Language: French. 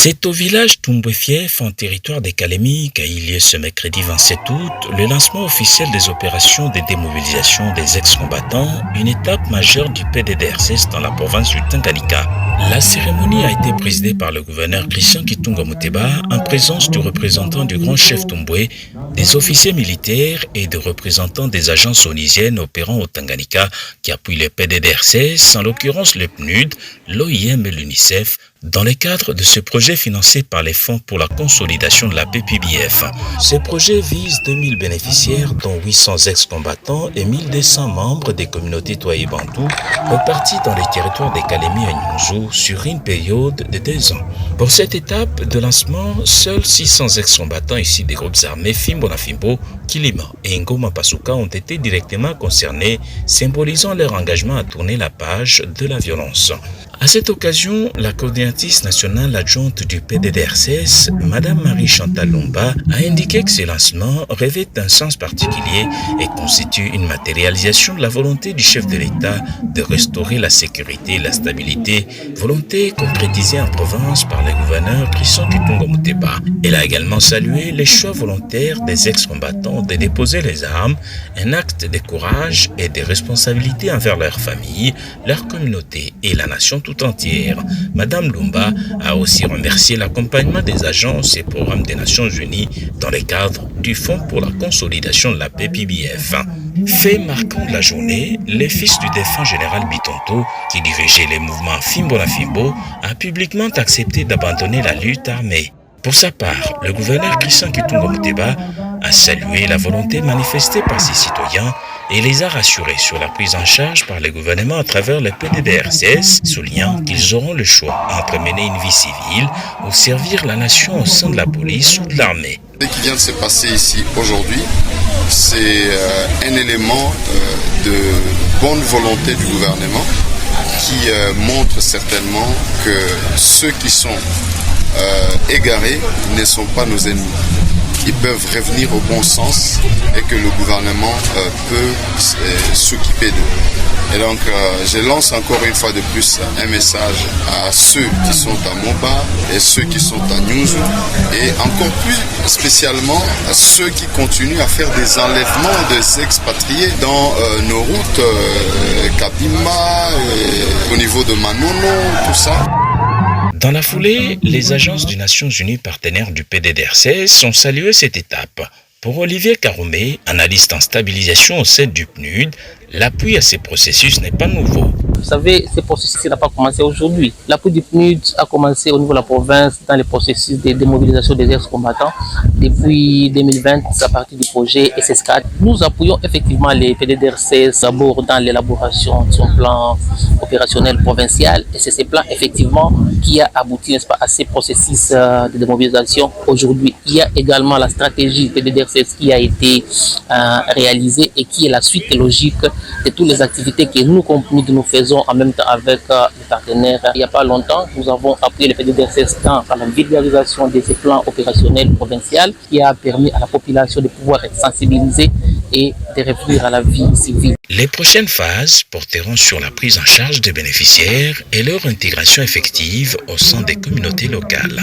C'est au village Tumbwe-Fief, en territoire des Calémis, qu'a eu lieu ce mercredi 27 août le lancement officiel des opérations de démobilisation des ex-combattants, une étape majeure du PDDRCS dans la province du Tanganyika. La cérémonie a été présidée par le gouverneur Christian Kitunga Muteba en présence du représentant du grand chef Tumbwe, des officiers militaires et des représentants des agences onisiennes opérant au Tanganyika qui appuient le PDDRCS, en l'occurrence le PNUD, l'OIM et l'UNICEF, dans le cadre de ce projet financé par les fonds pour la consolidation de la PPBF. Ce projet vise 2000 bénéficiaires, dont 800 ex-combattants et 1200 membres des communautés Touaï Bantou, répartis dans les territoires des Calémis et Nyunzu sur une période de 2 ans. Pour cette étape de lancement, seuls 600 ex-combattants issus des groupes armés Fimbo na Fimbo, Kilima et Ngoma Pasuka ont été directement concernés, symbolisant leur engagement à tourner la page de la violence. À cette occasion, la coordinatrice nationale adjointe du PDDRCS, Madame Marie-Chantal Lomba, a indiqué que ce lancement revêt un sens particulier et constitue une matérialisation de la volonté du chef de l'État de restaurer la sécurité et la stabilité, volonté concrétisée en province par le gouverneur Christian Kitunga Muteba. Elle a également salué les choix volontaires des ex-combattants de déposer les armes, un acte de courage et de responsabilité envers leur famille, leur communauté et la nation tout entière. Madame Lumba a aussi remercié l'accompagnement des agences et programmes des Nations Unies dans le cadre du Fonds pour la consolidation de la PPBF. Fait marquant de la journée, le fils du défunt général Bitonto, qui dirigeait les mouvements Fimbo na Fimbo, a publiquement accepté d'abandonner la lutte armée. Pour sa part, le gouverneur Christian Kitunga Muteba a salué la volonté manifestée par ses citoyens et les a rassurés sur la prise en charge par le gouvernement à travers le PDDRCS, soulignant qu'ils auront le choix entre mener une vie civile ou servir la nation au sein de la police ou de l'armée. Ce qui vient de se passer ici aujourd'hui, c'est un élément de bonne volonté du gouvernement qui montre certainement que ceux qui sont égarés ne sont pas nos ennemis. Ils peuvent revenir au bon sens et que le gouvernement peut s'occuper d'eux. Et donc, je lance encore une fois de plus un message à ceux qui sont à Moba et ceux qui sont à Nyunzu et encore plus spécialement à ceux qui continuent à faire des enlèvements des expatriés dans nos routes, Kabima, au niveau de Manono, tout ça. Dans la foulée, les agences des Nations Unies partenaires du PDDRCS ont salué cette étape. Pour Olivier Karoumé, analyste en stabilisation au sein du PNUD, l'appui à ces processus n'est pas nouveau. Vous savez, ce processus n'a pas commencé aujourd'hui. L'appui du PNUD a commencé au niveau de la province dans le processus de démobilisation des ex-combattants. Depuis 2020, à partir du projet SS4, nous appuyons effectivement les PDDRCS d'abord dans l'élaboration de son plan opérationnel provincial. Et c'est ce plan effectivement qui a abouti, n'est-ce pas, à ces processus de démobilisation aujourd'hui. Il y a également la stratégie PDDRCS qui a été réalisée et qui est la suite logique de toutes les activités que nous faisons en même temps avec les partenaires. Il n'y a pas longtemps, nous avons appuyé le PDDRCS dans la vulgarisation de ces plans opérationnels provinciaux qui a permis à la population de pouvoir être sensibilisée et de revenir à la vie civile. Les prochaines phases porteront sur la prise en charge des bénéficiaires et leur intégration effective au sein des communautés locales.